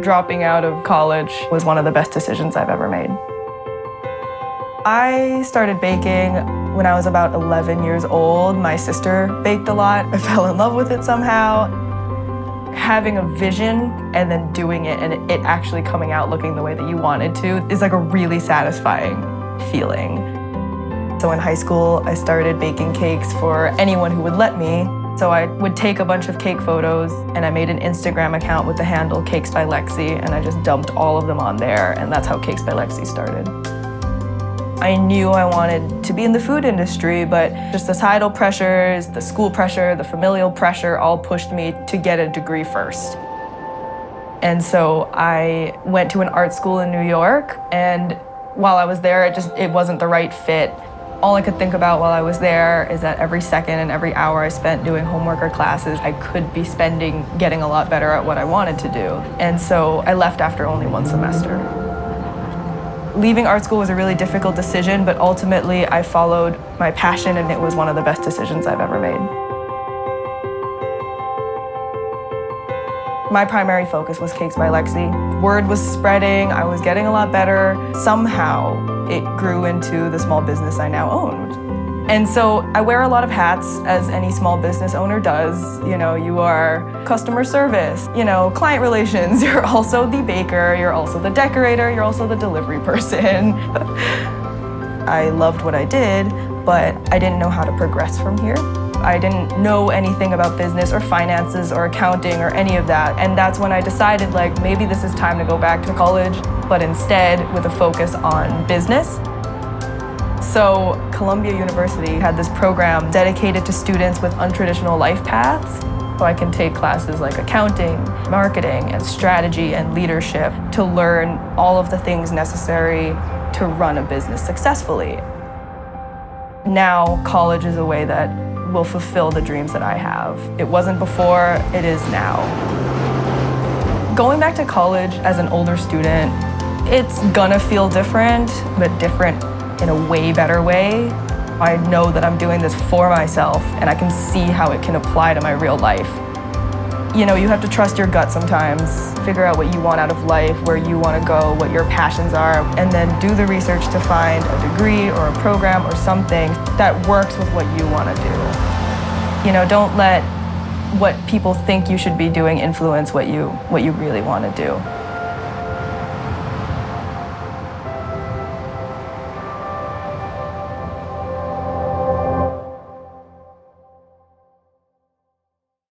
Dropping out of college was one of the best decisions I've ever made. I started baking when I was about 11 years old. My sister baked a lot. I fell in love with it somehow. Having a vision and then doing it and it actually coming out looking the way that you wanted to is like a really satisfying feeling. So in high school, I started baking cakes for anyone who would let me. So I would take a bunch of cake photos and I made an Instagram account with the handle Cakes by Lexi, and I just dumped all of them on there, and that's how Cakes by Lexi started. I knew I wanted to be in the food industry, but just societal pressures, the school pressure, the familial pressure all pushed me to get a degree first. And so I went to an art school in New York, and while I was there, it wasn't the right fit. All I could think about while I was there is that every second and every hour I spent doing homework or classes, I could be spending getting a lot better at what I wanted to do. And so I left after only one semester. Leaving art school was a really difficult decision, but ultimately I followed my passion, and it was one of the best decisions I've ever made. My primary focus was Cakes by Lexi. Word was spreading, I was getting a lot better. Somehow it grew into the small business I now own. And so I wear a lot of hats, as any small business owner does. You know, you are customer service, client relations, you're also the baker, you're also the decorator, you're also the delivery person. I loved what I did, but I didn't know how to progress from here. I didn't know anything about business or finances or accounting or any of that. And that's when I decided, maybe this is time to go back to college, but instead with a focus on business. So Columbia University had this program dedicated to students with untraditional life paths. So I can take classes like accounting, marketing, and strategy and leadership to learn all of the things necessary to run a business successfully. Now, college is a way that will fulfill the dreams that I have. It wasn't before, it is now. Going back to college as an older student, it's gonna feel different, but different in a way better way. I know that I'm doing this for myself, and I can see how it can apply to my real life. You have to trust your gut sometimes, figure out what you want out of life, where you want to go, what your passions are, and then do the research to find a degree or a program or something that works with what you want to do. Don't let what people think you should be doing influence what you really want to do.